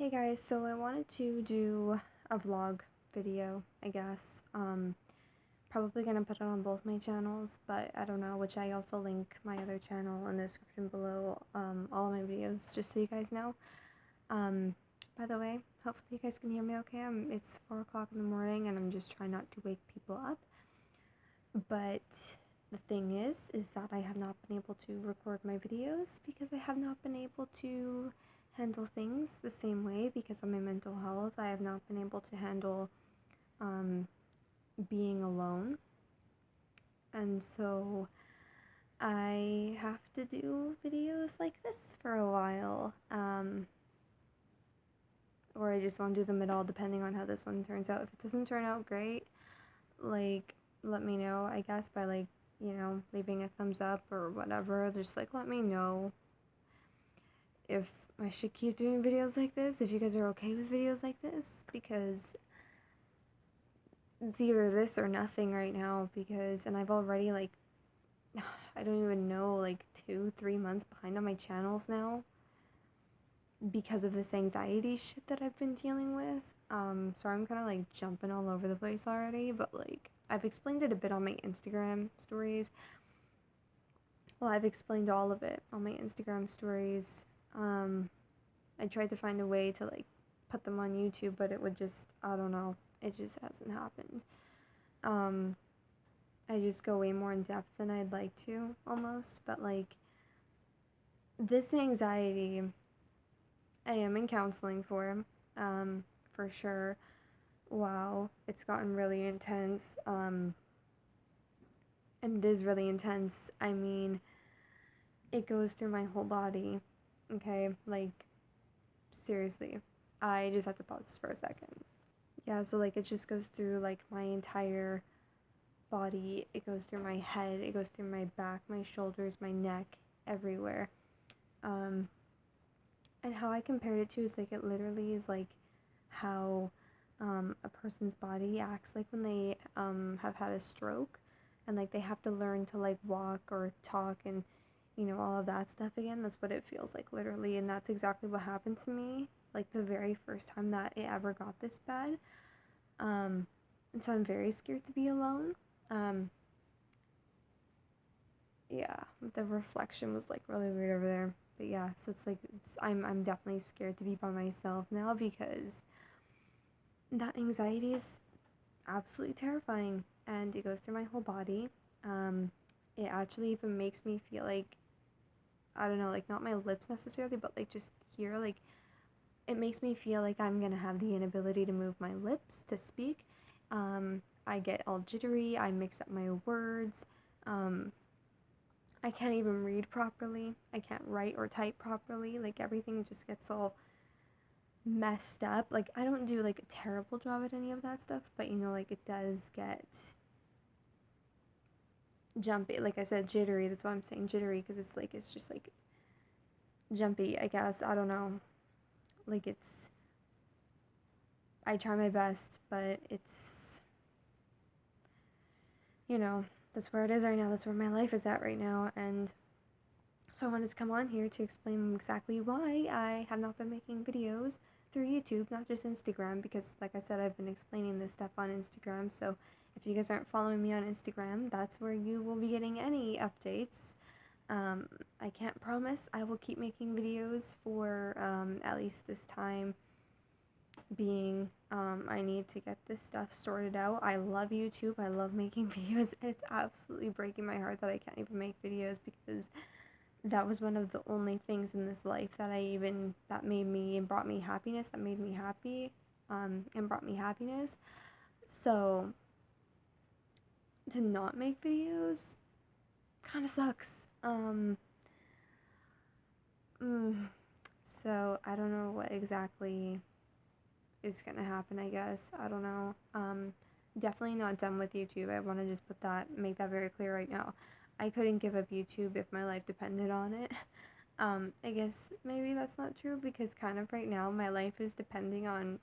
Hey guys, so I wanted to do a vlog video, I guess. Probably gonna put it on both my channels, but I don't know, which I also link my other channel in the description below, all of my videos, just so you guys know. By the way, hopefully you guys can hear me okay. It's 4 o'clock in the morning and I'm just trying not to wake people up. But the thing is that I have not been able to record my videos because I have not been able to handle things the same way because of my mental health. I have not been able to handle being alone. And so I have to do videos like this for a while. Or I just won't do them at all depending on how this one turns out. If it doesn't turn out great, like, let me know, I guess, by, like, you know, leaving a thumbs up or whatever. Just, like, let me know if I should keep doing videos like this, if you guys are okay with videos like this, because it's either this or nothing right now, and I've already, like, I don't even know, like, 2-3 months behind on my channels now, because of this anxiety shit that I've been dealing with. So I'm kind of, like, jumping all over the place already, but, like, I've explained it a bit on my Instagram stories. Well, I've explained all of it on my Instagram stories. I tried to find a way to, like, put them on YouTube, but it would just, I don't know, it just hasn't happened. I just go way more in depth than I'd like to, almost, but, like, this anxiety, I am in counseling for sure. Wow, it's gotten really intense, and it is really intense. I mean, it goes through my whole body, okay? Like, seriously. I just have to pause this for a second. Yeah, so, like, it just goes through, like, my entire body. It goes through my head, it goes through my back, my shoulders, my neck, everywhere. And how I compared it to is, like, it literally is like how a person's body acts like when they have had a stroke and, like, they have to learn to, like, walk or talk and, you know, all of that stuff again. That's what it feels like, literally, and that's exactly what happened to me, like, the very first time that it ever got this bad. And so I'm very scared to be alone. Yeah, the reflection was, like, really weird over there. But yeah, so it's like I'm definitely scared to be by myself now because that anxiety is absolutely terrifying and it goes through my whole body. It actually even makes me feel like, I don't know, like, not my lips necessarily, but, like, just here, like, it makes me feel like I'm gonna have the inability to move my lips to speak. I get all jittery, I mix up my words, I can't even read properly, I can't write or type properly, like, everything just gets all messed up. Like, I don't do, like, a terrible job at any of that stuff, but, you know, like, it does get jumpy, like I said, jittery. That's why I'm saying jittery, because it's, like, it's just, like, jumpy, I guess. I don't know, like, it's, I try my best, but it's, you know, that's where it is right now, that's where my life is at right now. And so I wanted to come on here to explain exactly why I have not been making videos through YouTube, not just Instagram, because, like I said, I've been explaining this stuff on Instagram. So if you guys aren't following me on Instagram, that's where you will be getting any updates. I can't promise I will keep making videos for at least this time being. I need to get this stuff sorted out. I love YouTube, I love making videos, and it's absolutely breaking my heart that I can't even make videos, because that was one of the only things in this life that that made me and brought me happiness, that made me happy, and brought me happiness. So to not make videos kind of sucks. So I don't know what exactly is gonna happen, I guess. I don't know. Definitely not done with YouTube. I want to just make that very clear right now. I couldn't give up YouTube if my life depended on it. I guess maybe that's not true, because kind of right now my life is depending on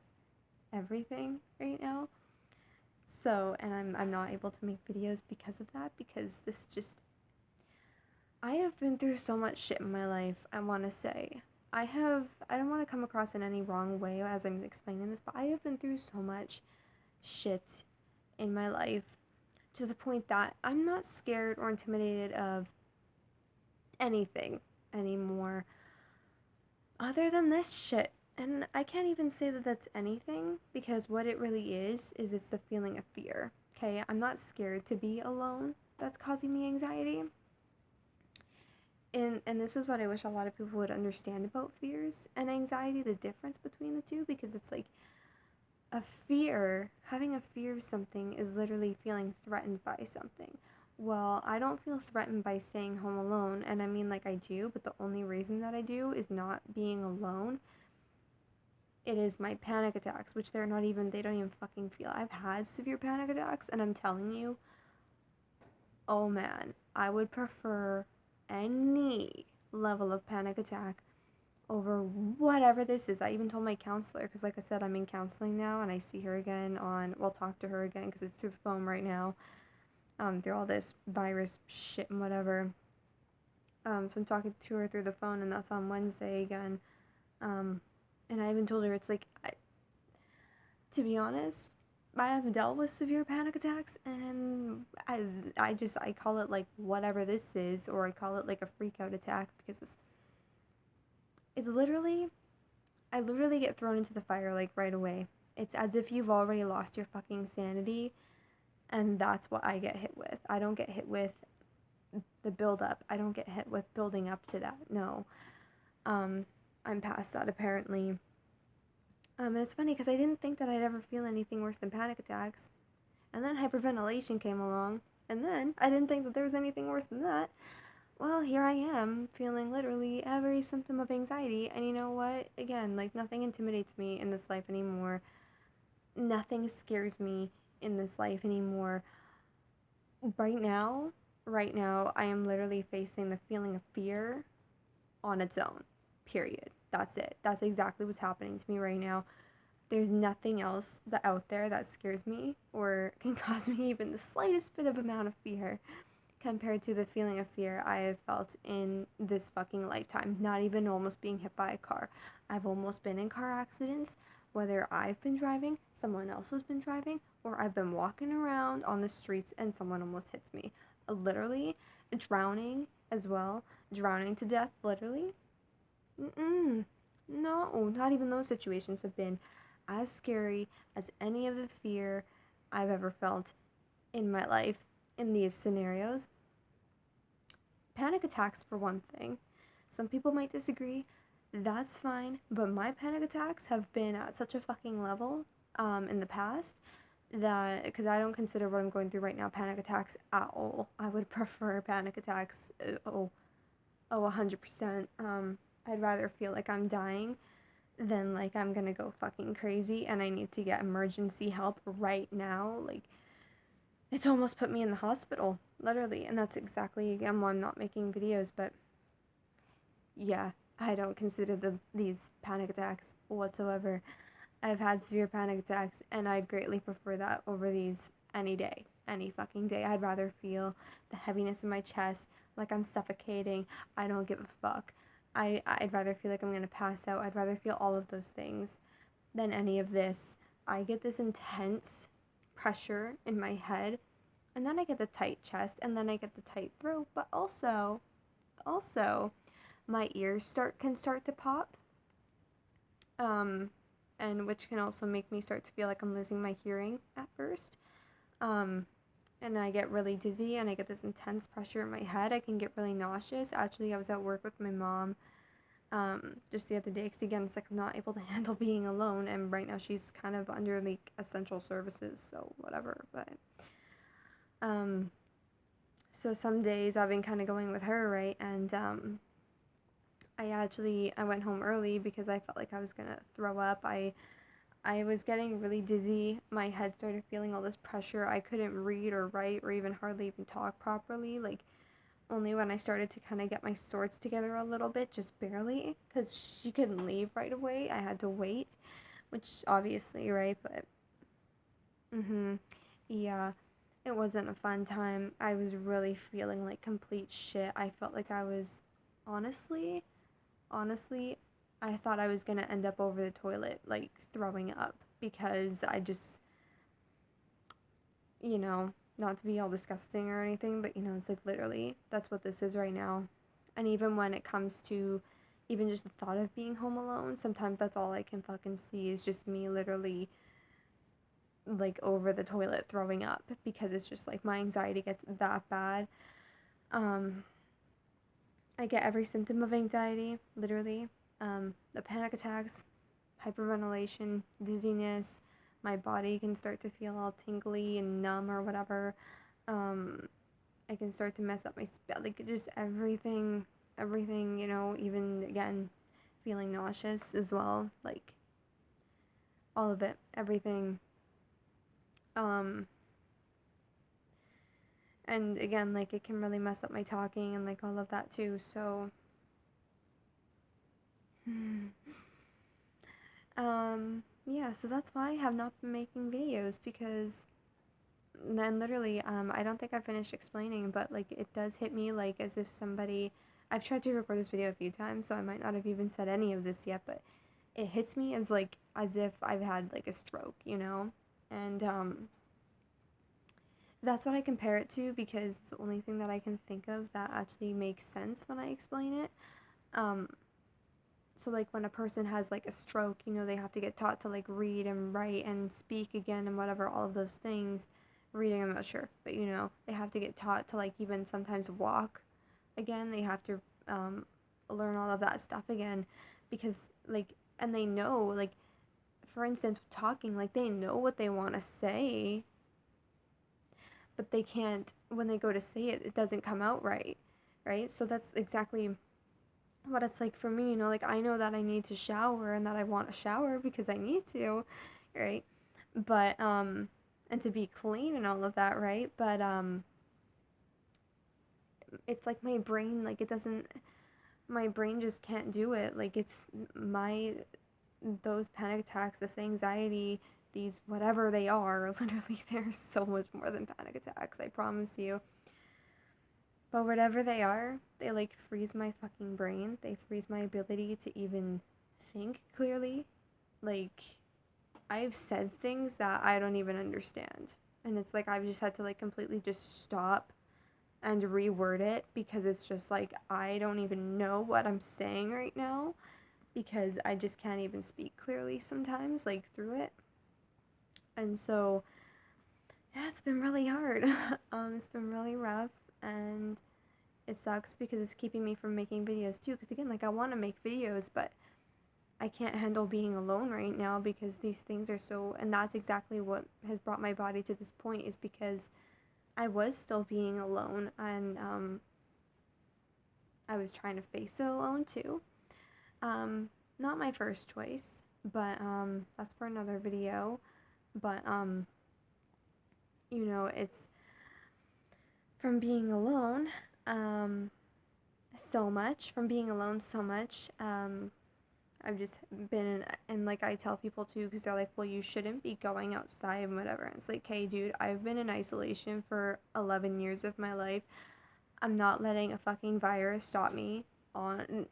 everything right now. So, and I'm not able to make videos because of that, because I have been through so much shit in my life, I want to say. I don't want to come across in any wrong way as I'm explaining this, but I have been through so much shit in my life to the point that I'm not scared or intimidated of anything anymore other than this shit. And I can't even say that that's anything, because what it really is it's the feeling of fear. Okay, I'm not scared to be alone. That's causing me anxiety. And this is what I wish a lot of people would understand about fears and anxiety, the difference between the two, because it's like having a fear of something is literally feeling threatened by something. Well, I don't feel threatened by staying home alone, and I mean, like, I do, but the only reason that I do is not being alone. It is my panic attacks, which they don't even fucking feel. I've had severe panic attacks, and I'm telling you, oh man, I would prefer any level of panic attack over whatever this is. I even told my counselor, because like I said, I'm in counseling now, and I see her again talk to her again, because it's through the phone right now, through all this virus shit and whatever. So I'm talking to her through the phone, and that's on Wednesday again. And I even told her, it's like, to be honest, I have dealt with severe panic attacks, and I call it like whatever this is, or I call it like a freak out attack, because it's literally, I literally get thrown into the fire like right away. It's as if you've already lost your fucking sanity, and that's what I get hit with. I don't get hit with the build up. I don't get hit with building up to that. No. I'm past that apparently. And it's funny because I didn't think that I'd ever feel anything worse than panic attacks. And then hyperventilation came along. And then I didn't think that there was anything worse than that. Well, here I am, feeling literally every symptom of anxiety. And you know what? Again, like, nothing intimidates me in this life anymore. Nothing scares me in this life anymore. Right now, I am literally facing the feeling of fear on its own. Period. That's it. That's exactly what's happening to me right now. There's nothing else out there that scares me or can cause me even the slightest bit of amount of fear compared to the feeling of fear I have felt in this fucking lifetime. Not even almost being hit by a car. I've almost been in car accidents, whether I've been driving, someone else has been driving, or I've been walking around on the streets and someone almost hits me. Literally, drowning as well. Drowning to death, literally. Mm-mm. No, not even those situations have been as scary as any of the fear I've ever felt in my life in these scenarios. Panic attacks, for one thing. Some people might disagree. That's fine. But my panic attacks have been at such a fucking level in the past that, because I don't consider what I'm going through right now panic attacks at all. I would prefer panic attacks, 100%. I'd rather feel like I'm dying than like I'm gonna go fucking crazy and I need to get emergency help right now. Like, it's almost put me in the hospital, literally. And that's exactly, again, why I'm not making videos. But yeah, I don't consider these panic attacks whatsoever. I've had severe panic attacks, and I'd greatly prefer that over these any day, any fucking day. I'd rather feel the heaviness in my chest, like I'm suffocating. I don't give a fuck. I'd rather feel like I'm gonna pass out. I'd rather feel all of those things than any of this. I get this intense pressure in my head, and then I get the tight chest, and then I get the tight throat, but also my ears can start to pop. And which can also make me start to feel like I'm losing my hearing at first. And I get really dizzy, and I get this intense pressure in my head. I can get really nauseous. Actually, I was at work with my mom just the other day, because again, it's like I'm not able to handle being alone, and right now she's kind of under like essential services, so whatever. But so some days I've been kind of going with her, right? And I went home early because I felt like I was gonna throw up. I was getting really dizzy. My head started feeling all this pressure. I couldn't read or write or even hardly even talk properly. Like, only when I started to kind of get my sorts together a little bit, just barely, because she couldn't leave right away. I had to wait, which obviously, right? But, yeah, it wasn't a fun time. I was really feeling like complete shit. I felt like I was honestly, I thought I was gonna end up over the toilet, like, throwing up, because I just, you know, not to be all disgusting or anything, but, you know, it's like literally, that's what this is right now. And even when it comes to even just the thought of being home alone, sometimes that's all I can fucking see is just me literally, like, over the toilet throwing up, because it's just like my anxiety gets that bad. I get every symptom of anxiety, literally. The panic attacks, hyperventilation, dizziness, my body can start to feel all tingly and numb or whatever. I can start to mess up my like just everything, you know, even again, feeling nauseous as well, like all of it, everything. Um, and again, like it can really mess up my talking and like all of that too, so. Yeah, so that's why I have not been making videos, because then literally, I don't think I finished explaining, but like it does hit me like as if somebody, I've tried to record this video a few times, so I might not have even said any of this yet, but it hits me as like, as if I've had like a stroke, you know? And, that's what I compare it to, because it's the only thing that I can think of that actually makes sense when I explain it. Um, so like when a person has like a stroke, you know, they have to get taught to like read and write and speak again and whatever, all of those things. Reading, I'm not sure, but you know, they have to get taught to like even sometimes walk again. They have to learn all of that stuff again, because like, and they know, like, for instance, talking, like they know what they want to say, but they can't, when they go to say it, it doesn't come out right, right? So that's exactly what it's like for me, you know, like I know that I need to shower and that I want a shower because I need to, right? But and to be clean and all of that, right? But it's like my brain, like it doesn't, my brain just can't do it. Like it's my, those panic attacks, this anxiety, these whatever they are, literally they're so much more than panic attacks, I promise you. But whatever they are, they like freeze my fucking brain. They freeze my ability to even think clearly. Like, I've said things that I don't even understand. And it's like I've just had to like completely just stop and reword it, because it's just like I don't even know what I'm saying right now, because I just can't even speak clearly sometimes, like through it. And so, yeah, it's been really hard. It's been really rough, and it sucks because it's keeping me from making videos too. Because again, like I want to make videos, but I can't handle being alone right now, because these things are so, and that's exactly what has brought my body to this point, is because I was still being alone, and I was trying to face it alone too. Not my first choice, but that's for another video. But you know, it's from being alone, so much, from being alone so much. I've just been in, and like I tell people too, because they're like, well, you shouldn't be going outside and whatever. And it's like, hey, dude, I've been in isolation for 11 years of my life. I'm not letting a fucking virus stop me on.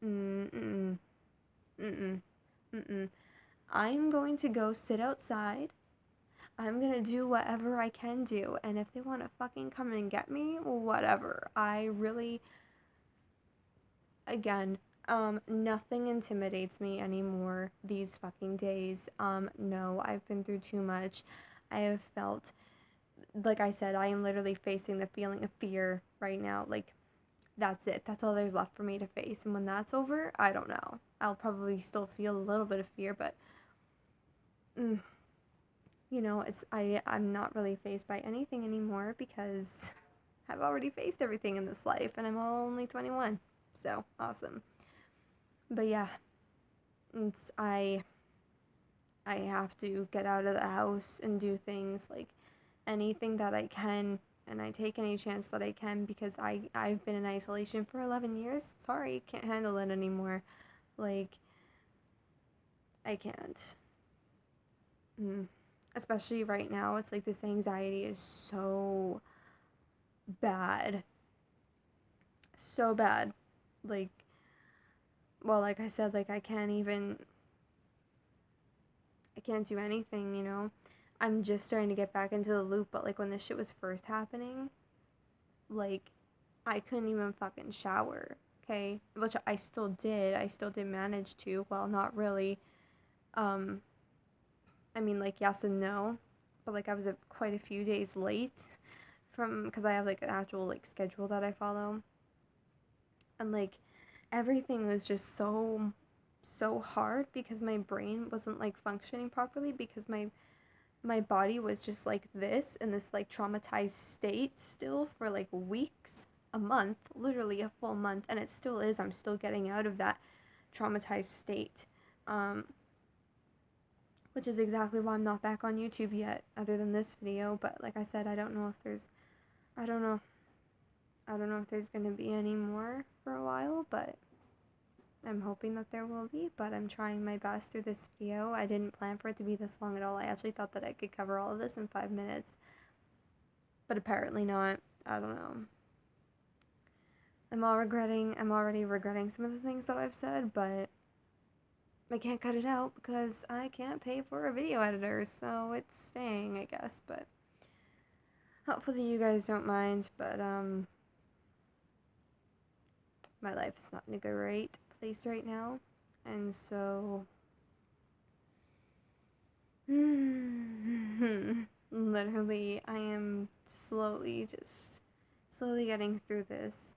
Mm-mm. Mm-mm. Mm-mm. I'm going to go sit outside. I'm gonna do whatever I can do. And if they want to fucking come and get me, whatever. I really, again, nothing intimidates me anymore these fucking days. No, I've been through too much. I have felt, like I said, I am literally facing the feeling of fear right now. Like, that's it. That's all there's left for me to face. And when that's over, I don't know. I'll probably still feel a little bit of fear, but, you know, I'm not really faced by anything anymore, because I've already faced everything in this life, and I'm only 21. So, awesome. But yeah, it's, I have to get out of the house and do things, like anything that I can, and I take any chance that I can, because I've been in isolation for 11 years. Sorry, can't handle it anymore. Like, I can't. Especially right now, it's like this anxiety is so bad. So bad. Like, well, like I said, like I can't do anything, you know? I'm just starting to get back into the loop, but like when this shit was first happening, like I couldn't even fucking shower, okay? Which I still did. I still did manage to. Well, not really. Um, I mean, like, yes and no. But like I was quite a few days late from, because I have like an actual like schedule that I follow. And like everything was just so hard because my brain wasn't like functioning properly because my body was just like this in this like traumatized state still for like weeks, a month, literally a full month, and it still is. I'm still getting out of that traumatized state, um, which is exactly why I'm not back on YouTube yet, other than this video. But like I said, I don't know, I don't know if there's gonna be any more for a while, but I'm hoping that there will be, but I'm trying my best through this video. I didn't plan for it to be this long at all. I actually thought that I could cover all of this in 5 minutes, but apparently not. I don't know. I'm already regretting some of the things that I've said, but I can't cut it out because I can't pay for a video editor, so it's staying, I guess, but hopefully you guys don't mind, but my life is not in a great place right now, and so literally I am slowly getting through this,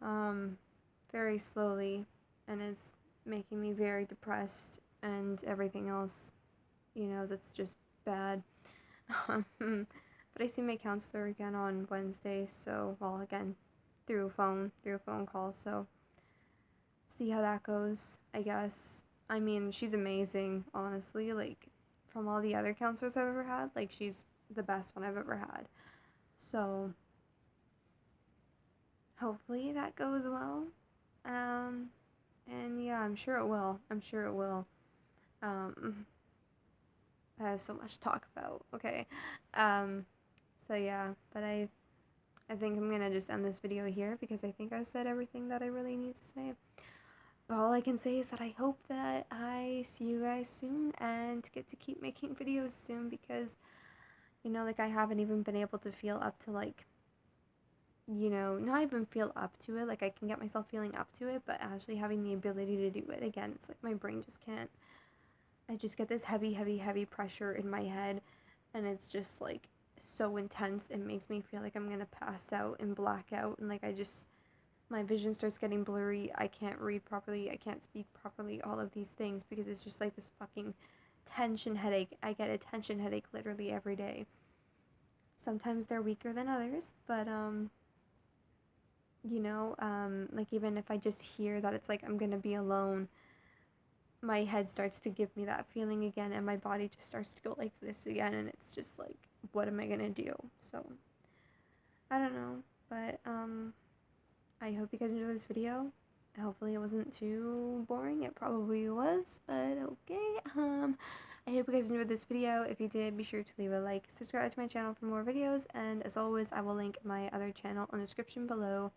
um, very slowly, and it's making me very depressed and everything else, you know, that's just bad. But I see my counselor again on Wednesday, so, well, again, through a phone call, so see how that goes, I guess. I mean, she's amazing, honestly, like, from all the other counselors I've ever had, like, she's the best one I've ever had. So, hopefully that goes well. Um, and yeah, I'm sure it will. I'm sure it will. Um, I have so much to talk about. Okay. Um, so yeah, but I think I'm gonna just end this video here because I think I've said everything that I really need to say. But all I can say is that I hope that I see you guys soon and get to keep making videos soon because, you know, like I haven't even been able to feel up to like, you know, not even feel up to it. Like I can get myself feeling up to it, but actually having the ability to do it again, it's like my brain just can't. I just get this heavy pressure in my head, and it's just like so intense. It makes me feel like I'm gonna pass out and black out, and like my vision starts getting blurry. I can't read properly. I can't speak properly. All of these things because it's just like this fucking tension headache. I get a tension headache literally every day. Sometimes they're weaker than others, but you know, like even if I just hear that it's like I'm gonna be alone, my head starts to give me that feeling again, and my body just starts to go like this again, and it's just like, what am I gonna do? So, I don't know, but I hope you guys enjoyed this video. Hopefully it wasn't too boring. It probably was, but okay. I hope you guys enjoyed this video. If you did, be sure to leave a like, subscribe to my channel for more videos, and as always, I will link my other channel in the description below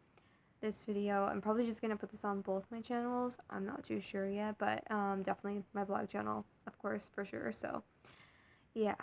this video. I'm probably just gonna put this on both my channels. I'm not too sure yet, but definitely my vlog channel, of course, for sure. So, yeah.